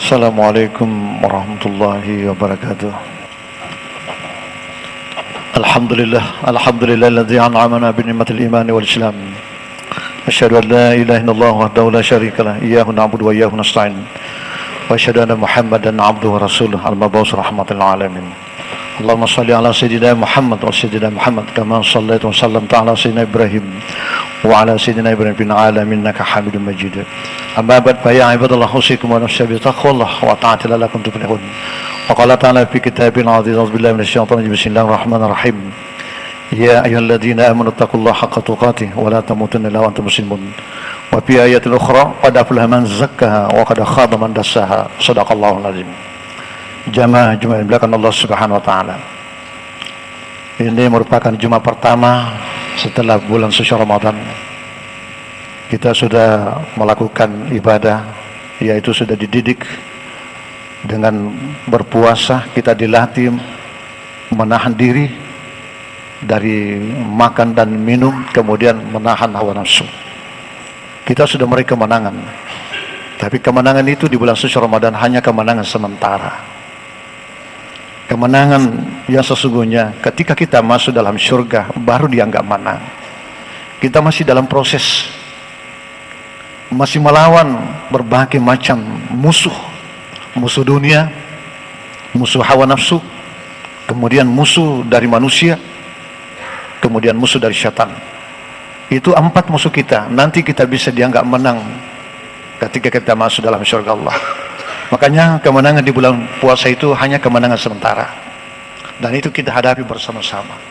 Assalamualaikum warahmatullahi wabarakatuh. Alhamdulillah alladzi an'amana bi ni'matil iman wal islam. Asyhadu an la ilaha illallah wahdahu la syarikalah, iyyahu na'budu wa iyyahu nasta'in. Wa asyhadu anna Muhammadan 'abduhu wa rasuluhu al-mab'uts rahmatan lil alamin. Allahumma shalli ala sayyidina Muhammad wa sayyidina Muhammad kama shallaita wa sallamta ala sayyidina Ibrahim wa ala sayyidina Ibrahim fil alamin innaka Hamidum Majid. Amma ba'd fa ya ibadallah usikum wa nafsi bi taqwallah wa ta'ati lalakum tuflihun. Wa qala ta'ala fi kitabil 'aziz billahi minasyaitonir rajim. Bismillahirrahmanirrahim. Ya ayyuhalladzina amanu taqullaha haqqa tuqatih wa la tamutunna illa wa antum muslimun. Wa fi ayatin ukhra qad aflaha man zakkaha wa qad khaba man dassaha. Shadaqallahul azim. Jamaah Jumat belakang Allah Subhanahu wa taala. Ini merupakan Jumat pertama setelah bulan suci Ramadan. Kita sudah melakukan ibadah, yaitu sudah dididik dengan berpuasa, kita dilatih menahan diri dari makan dan minum, kemudian menahan hawa nafsu. Kita sudah meraih kemenangan. Tapi kemenangan itu di bulan suci Ramadan hanya kemenangan sementara. Kemenangan yang sesungguhnya ketika kita masuk dalam surga baru dianggap menang. Kita masih dalam proses, masih melawan berbagai macam musuh dunia, musuh hawa nafsu, kemudian musuh dari manusia, kemudian musuh dari syaitan. Itu 4 musuh kita. Nanti kita bisa dianggap menang ketika kita masuk dalam surga Allah. Makanya kemenangan di bulan puasa itu hanya kemenangan sementara, dan itu kita hadapi bersama-sama.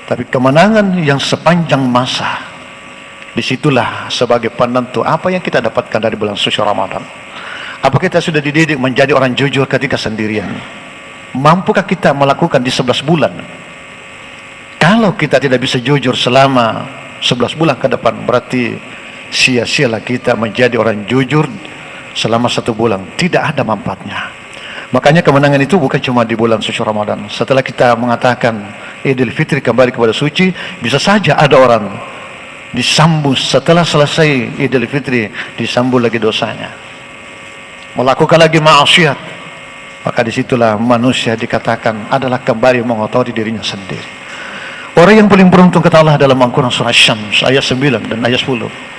Tapi kemenangan yang sepanjang masa, disitulah sebagai penentu apa yang kita dapatkan dari bulan suci Ramadan. Apa kita sudah dididik menjadi orang jujur ketika sendirian? Mampukah kita melakukan di 11 bulan? Kalau kita tidak bisa jujur selama 11 bulan ke depan, berarti sia-sialah kita menjadi orang jujur selama 1 bulan. Tidak ada manfaatnya. Makanya kemenangan itu bukan cuma di bulan suci Ramadan. Setelah kita mengatakan Idul Fitri kembali kepada suci, bisa saja ada orang disambung setelah selesai Idul Fitri, disambung lagi dosanya, melakukan lagi maksiat. Maka disitulah manusia dikatakan adalah kembali mengotori dirinya sendiri. Orang yang paling beruntung kata Allah dalam Al-Quran surah Syams ayat 9 dan ayat 10.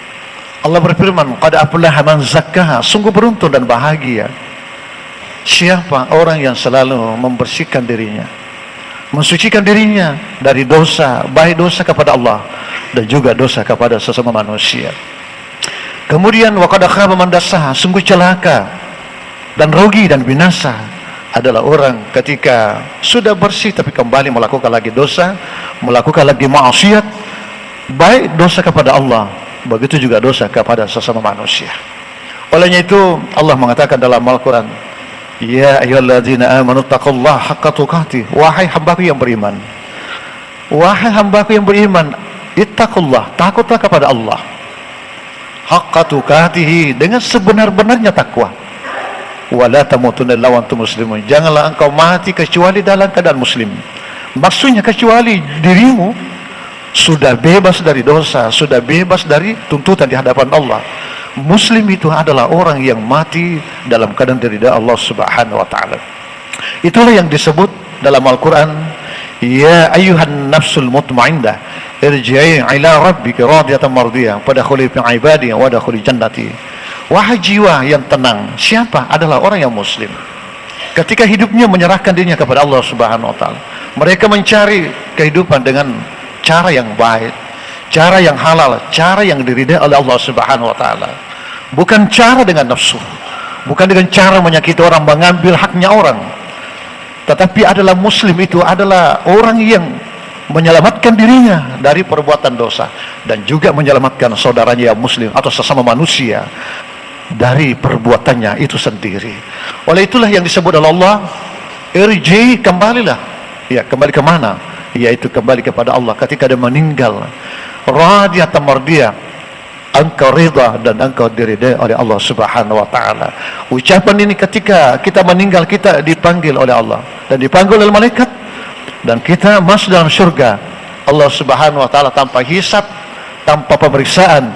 Allah berfirman, qad aflaha man zakkaha, sungguh beruntung dan bahagia siapa orang yang selalu membersihkan dirinya, mensucikan dirinya dari dosa, baik dosa kepada Allah dan juga dosa kepada sesama manusia. Kemudian wa qad khaba man dassaha, sungguh celaka dan rugi dan binasa adalah orang ketika sudah bersih tapi kembali melakukan lagi dosa, melakukan lagi maksiat, baik dosa kepada Allah, begitu juga dosa kepada sesama manusia. Olehnya itu Allah mengatakan dalam Al-Quran, ya ayyuhalladzina amanu taqullaha haqqa tuqatih, wahai hambaku yang beriman, wahai hambaku yang beriman, ittaqullah, takutlah kepada Allah, haqqa tuqatih, dengan sebenar-benarnya takwa, wala tamutunna illa wa antum muslimun, janganlah engkau mati kecuali dalam keadaan muslim. Maksudnya kecuali dirimu sudah bebas dari dosa, sudah bebas dari tuntutan di hadapan Allah. Muslim itu adalah orang yang mati dalam keadaan ridha Allah Subhanahu wa taala. Itulah yang disebut dalam Al-Quran, ya ayyuhan nafsul mutmainnah irji'i ila rabbika radiyatan mardiyah fadkhuli fi ibadi wa dkhuli jannati. Wahai jiwa yang tenang, siapa? Adalah orang yang muslim ketika hidupnya menyerahkan dirinya kepada Allah Subhanahu wa taala. Mereka mencari kehidupan dengan cara yang baik, cara yang halal, cara yang diridai oleh Allah Subhanahu wa taala. Bukan cara dengan nafsu, bukan dengan cara menyakiti orang, mengambil haknya orang. Tetapi adalah muslim itu adalah orang yang menyelamatkan dirinya dari perbuatan dosa dan juga menyelamatkan saudaranya yang muslim atau sesama manusia dari perbuatannya itu sendiri. Oleh itulah yang disebut oleh Allah, irji, kembalilah. Ya, kembali ke mana? Yaitu kembali kepada Allah ketika dia meninggal radiyatan mardiyah, engkau ridha dan engkau diridai oleh Allah Subhanahu wa taala. Ucapan ini ketika kita meninggal, kita dipanggil oleh Allah dan dipanggil oleh malaikat, dan kita masuk dalam surga Allah Subhanahu wa taala tanpa hisab, tanpa pemeriksaan.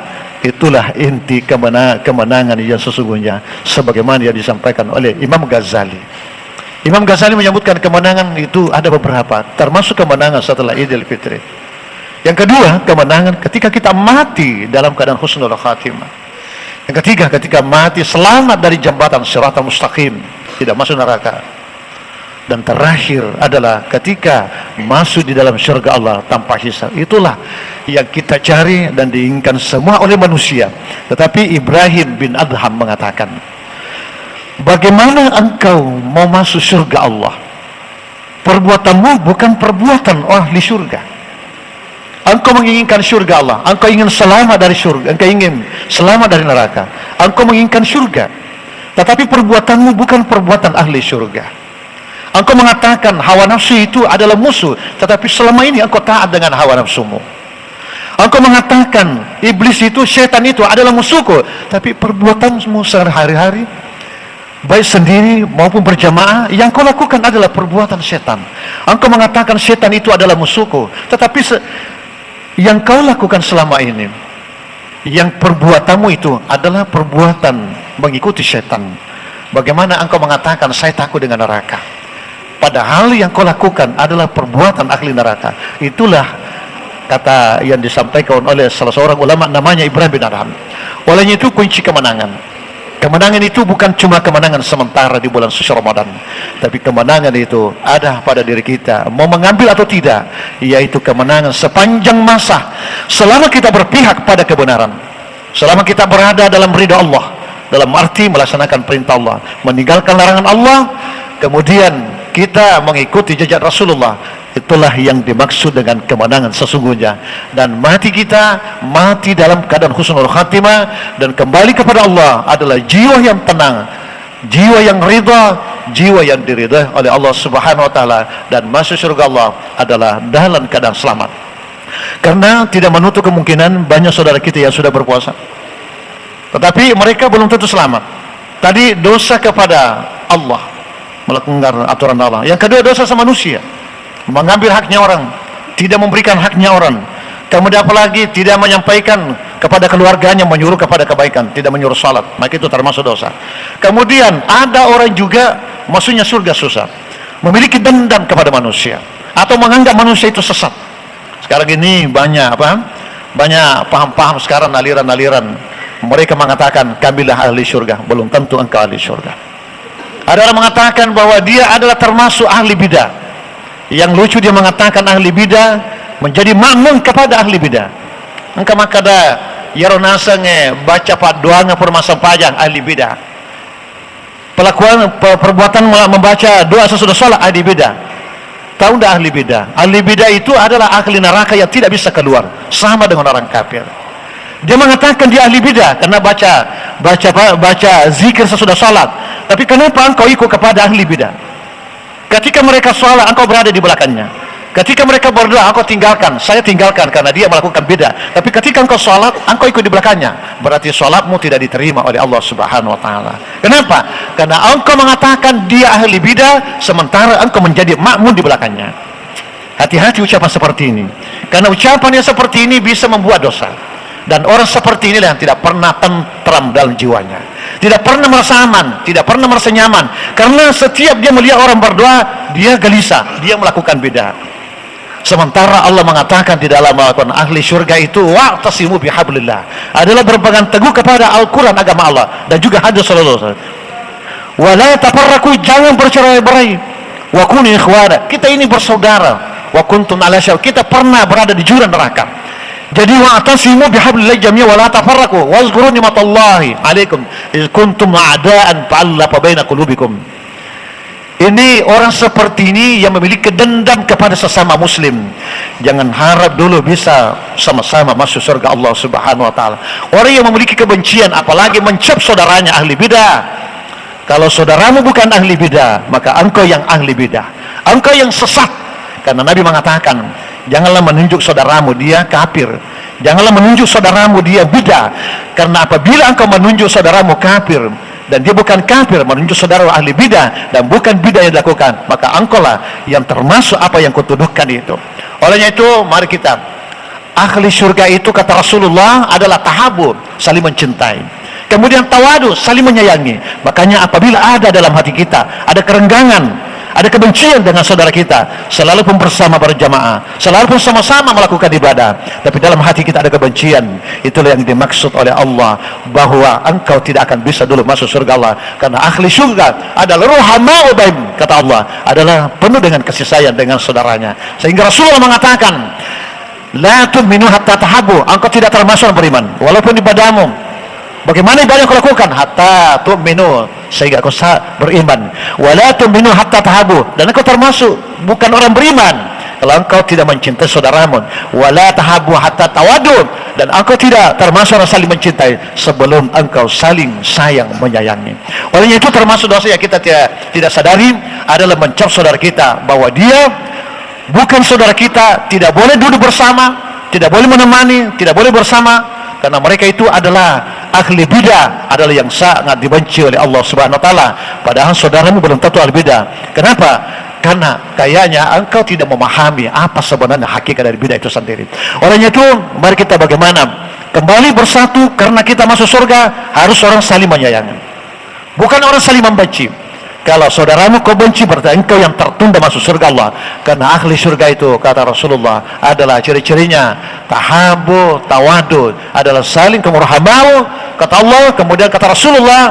Itulah inti kemenangan yang sesungguhnya, sebagaimana yang disampaikan oleh Imam Ghazali. Imam Ghazali menyebutkan kemenangan itu ada beberapa, termasuk kemenangan setelah Idul Fitri. Yang kedua, kemenangan ketika kita mati dalam keadaan husnul khatimah. Yang ketiga, ketika mati selamat dari jembatan Shiratal Mustaqim, tidak masuk neraka. Dan terakhir adalah ketika masuk di dalam surga Allah tanpa hisab. Itulah yang kita cari dan diinginkan semua oleh manusia. Tetapi Ibrahim bin Adham mengatakan, bagaimana engkau mau masuk surga Allah? Perbuatanmu bukan perbuatan ahli surga. Engkau menginginkan surga Allah, engkau ingin selamat dari surga, engkau ingin selamat dari neraka, engkau menginginkan surga. Tetapi perbuatanmu bukan perbuatan ahli surga. Engkau mengatakan hawa nafsu itu adalah musuh, tetapi selama ini engkau taat dengan hawa nafsumu. Engkau mengatakan iblis itu, setan itu adalah musuhku, tapi perbuatanmu sehari-hari, baik sendiri maupun berjamaah, yang kau lakukan adalah perbuatan setan. Engkau mengatakan setan itu adalah musuhku, tetapi yang kau lakukan selama ini, yang perbuatanmu itu adalah perbuatan mengikuti setan. Bagaimana engkau mengatakan saya takut dengan neraka, padahal yang kau lakukan adalah perbuatan ahli neraka? Itulah kata yang disampaikan oleh salah seorang ulama namanya Ibrahim bin Adham. Olehnya itu kunci kemenangan. Kemenangan itu bukan cuma kemenangan sementara di bulan suci Ramadan, tapi kemenangan itu ada pada diri kita, mau mengambil atau tidak, yaitu kemenangan sepanjang masa, selama kita berpihak pada kebenaran, selama kita berada dalam ridha Allah, dalam arti melaksanakan perintah Allah, meninggalkan larangan Allah, kemudian kita mengikuti jejak Rasulullah. Itulah yang dimaksud dengan kemenangan sesungguhnya. Dan mati kita, mati dalam keadaan husnul khatimah dan kembali kepada Allah adalah jiwa yang tenang, jiwa yang ridha, jiwa yang diridhai oleh Allah Subhanahu wa taala, dan masuk surga Allah adalah dalam keadaan selamat. Karena tidak menutup kemungkinan banyak saudara kita yang sudah berpuasa, tetapi mereka belum tentu selamat. Tadi dosa kepada Allah, melanggar aturan Allah. Yang kedua, dosa sama manusia, mengambil haknya orang, tidak memberikan haknya orang. Kemudian apalagi tidak menyampaikan kepada keluarganya, menyuruh kepada kebaikan, tidak menyuruh salat, maka itu termasuk dosa. Kemudian ada orang juga maksudnya surga susah, memiliki dendam kepada manusia atau menganggap manusia itu sesat. Sekarang ini banyak banyak paham-paham sekarang, aliran-aliran, mereka mengatakan kamilah ahli surga. Belum tentu engkau ahli surga. Ada orang mengatakan bahwa dia adalah termasuk ahli bidah. Yang lucu, dia mengatakan ahli bidah menjadi makmum kepada ahli bidah. Engkau maka ada yaronasang baca doanya permasam pajang ahli bidah. Perbuatan membaca doa sesudah sholat ahli bidah. Tahu tidak ahli bidah? Ahli bidah itu adalah ahli neraka yang tidak bisa keluar, sama dengan orang kafir. Dia mengatakan dia ahli bidah karena baca zikir sesudah sholat. Tapi kenapa engkau ikut kepada ahli bidah? Ketika mereka sholat, engkau berada di belakangnya. Ketika mereka berdoa, engkau tinggalkan. Saya tinggalkan karena dia melakukan bidah. Tapi ketika engkau sholat, engkau ikut di belakangnya. Berarti sholatmu tidak diterima oleh Allah Subhanahu wa taala. Kenapa? Karena engkau mengatakan dia ahli bidah, sementara engkau menjadi makmum di belakangnya. Hati-hati ucapan seperti ini. Karena ucapan yang seperti ini bisa membuat dosa. Dan orang seperti inilah yang tidak pernah tentram dalam jiwanya, tidak pernah merasa aman, tidak pernah merasa nyaman. Karena setiap dia melihat orang berdoa, dia gelisah, dia melakukan bid'ah. Sementara Allah mengatakan di dalam Al-Quran, ahli surga itu wa'tasimu bihablillah, adalah berpegang teguh kepada Al-Quran, agama Allah, dan juga hadis Rasulullah. Wa la tafarraqu, jangan bercerai-berai. Wa kunu ikhwana, kita ini bersaudara. Wa kuntum ala syar, kita pernah berada di jurang neraka. Jadi wa'tasimu bihablillah jami'an wa la tafarraqu wazkuru ni'matallahi 'alaikum iz kuntum a'daan fa'alafa baina qulubikum. Ini orang seperti ini yang memiliki dendam kepada sesama muslim. Jangan harap dulu bisa sama-sama masuk surga Allah Subhanahu wa taala. Orang yang memiliki kebencian, apalagi mencap saudaranya ahli bidah. Kalau saudaramu bukan ahli bidah, maka engkau yang ahli bidah, engkau yang sesat. Karena Nabi mengatakan, janganlah menunjuk saudaramu dia kafir, janganlah menunjuk saudaramu dia bidah. Karena apabila engkau menunjuk saudaramu kafir dan dia bukan kafir, menunjuk saudara ahli bidah dan bukan bidah yang dilakukan, maka engkau lah yang termasuk apa yang kutuduhkan itu. Olehnya itu, mari kita ahli surga itu kata Rasulullah adalah tahabub, saling mencintai. Kemudian tawadu, saling menyayangi. Makanya apabila ada dalam hati kita ada kerenggangan, ada kebencian dengan saudara kita, selalu pun bersama berjamaah, selalu pun sama-sama melakukan ibadah, tapi dalam hati kita ada kebencian, itulah yang dimaksud oleh Allah, bahwa engkau tidak akan bisa dulu masuk surga Allah. Karena ahli surga adalah ruhama'u bain, kata Allah, adalah penuh dengan kasih sayang dengan saudaranya. Sehingga Rasulullah mengatakan, la tu'minu hatta tahabbu, engkau tidak termasuk beriman walaupun ibadahmu. Bagaimana ibadah yang kau lakukan? Hatta tu'minu, sehingga kau beriman. Wala tu'minu hatta tahabu, dan engkau termasuk bukan orang beriman kalau engkau tidak mencintai saudaramu. Wala tahabu hatta tawadu, dan engkau tidak termasuk orang saling mencintai sebelum engkau saling sayang menyayangi. Olehnya itu termasuk dosa yang kita tidak sadari adalah mencap saudara kita bahwa dia bukan saudara kita, tidak boleh duduk bersama, tidak boleh menemani, tidak boleh bersama, karena mereka itu adalah ahli bidah, adalah yang sangat dibenci oleh Allah Subhanahu wa taala. Padahal saudaramu belum tentu ahli bidah. Kenapa? Karena kayaknya engkau tidak memahami apa sebenarnya hakikat dari bidah itu sendiri. Olehnya itu, mari kita bagaimana kembali bersatu, karena kita masuk surga harus orang saling menyayangi, bukan orang saling membenci. Kalau saudaramu kau benci, berarti engkau yang tertunda masuk surga Allah. Karena ahli surga itu kata Rasulullah adalah ciri-cirinya tahabu, tawadu, adalah saling kemurhamau, kata Allah. Kemudian kata Rasulullah,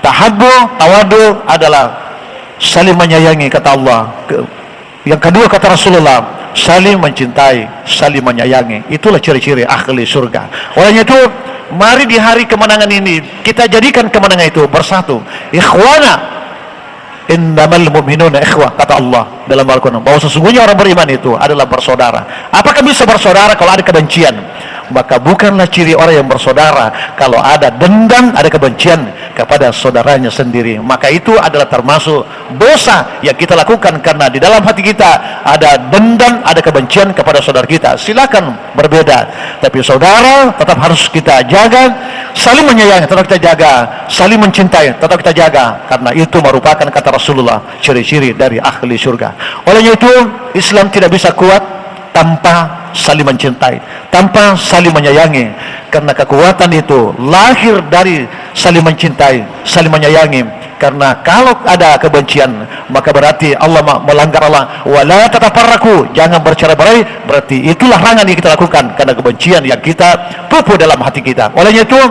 tahabu, tawadu adalah saling menyayangi, kata Allah. Yang kedua kata Rasulullah, saling mencintai, saling menyayangi. Itulah ciri-ciri ahli surga. Olehnya itu, mari di hari kemenangan ini kita jadikan kemenangan itu bersatu. Ikhwana, innamal mu'minuna ikhwah, kata Allah dalam Al-Quran, bahwa sesungguhnya orang beriman itu adalah bersaudara. Apakah bisa bersaudara kalau ada kebencian? Maka bukanlah ciri orang yang bersaudara kalau ada dendam, ada kebencian kepada saudaranya sendiri. Maka itu adalah termasuk dosa yang kita lakukan, karena di dalam hati kita ada dendam, ada kebencian kepada saudara kita. Silakan berbeda, tapi saudara tetap harus kita jaga, saling menyayangi tetap kita jaga, saling mencintai tetap kita jaga, karena itu merupakan kata Rasulullah ciri-ciri dari ahli surga. Olehnya itu, Islam tidak bisa kuat tanpa saling mencintai, tanpa saling menyayangi. Karena kekuatan itu lahir dari saling mencintai, saling menyayangi. Karena kalau ada kebencian, maka berarti Allah melanggar Allah. Wala tatafarraqu, jangan bercerai-berai, berarti itulah larangan yang kita lakukan karena kebencian yang kita pupuk dalam hati kita. Olehnya itu,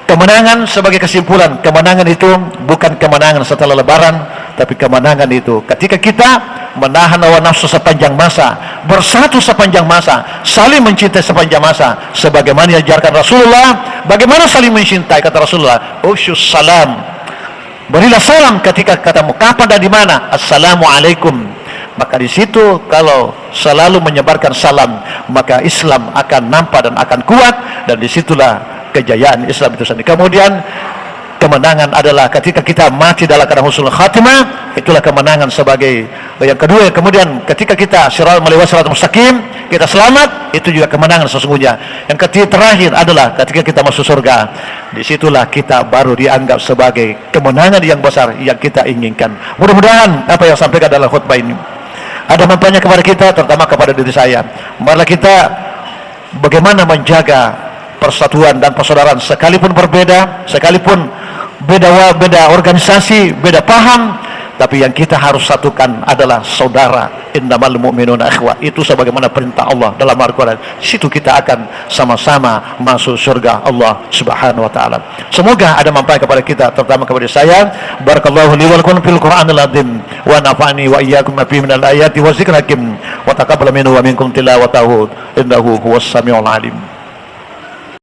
kemenangan sebagai kesimpulan, kemenangan itu bukan kemenangan setelah lebaran, tapi kemenangan itu ketika kita menahan hawa nafsu sepanjang masa, bersatu sepanjang masa, saling mencintai sepanjang masa, sebagaimana yang diajarkan Rasulullah. Bagaimana saling mencintai? Kata Rasulullah, usyus salam, berilah salam ketika ketemu, kapan dan di mana, assalamualaikum. Maka di situ kalau selalu menyebarkan salam, maka Islam akan nampak dan akan kuat, dan disitulah kejayaan Islam itu sendiri. Kemudian kemenangan adalah ketika kita mati dalam keadaan husnul khatimah, itulah kemenangan sebagai yang kedua. Kemudian ketika kita melewati sirat mustaqim, kita selamat, itu juga kemenangan sesungguhnya. Yang ketiga terakhir adalah ketika kita masuk surga, disitulah kita baru dianggap sebagai kemenangan yang besar yang kita inginkan. Mudah-mudahan apa yang sampaikan dalam khutbah ini ada manfaatnya kepada kita, terutama kepada diri saya. Marilah kita bagaimana menjaga persatuan dan persaudaraan, sekalipun berbeda, sekalipun beda organisasi, beda paham, tapi yang kita harus satukan adalah saudara. Innamal mu'minuna ikhwah, itu sebagaimana perintah Allah dalam Al-Quran. Situ kita akan sama-sama masuk surga Allah Subhanahu wa taala. Semoga ada manfaat kepada kita, terutama kepada saya. Barakallahu li wa lakum fil Qur'anil azim, wa nafa'ani wa iyyakum fi minal ayati wa dzikril hakim, wa taqabbal minhu wa minkum tilawatahu innahu huwas samiul alim.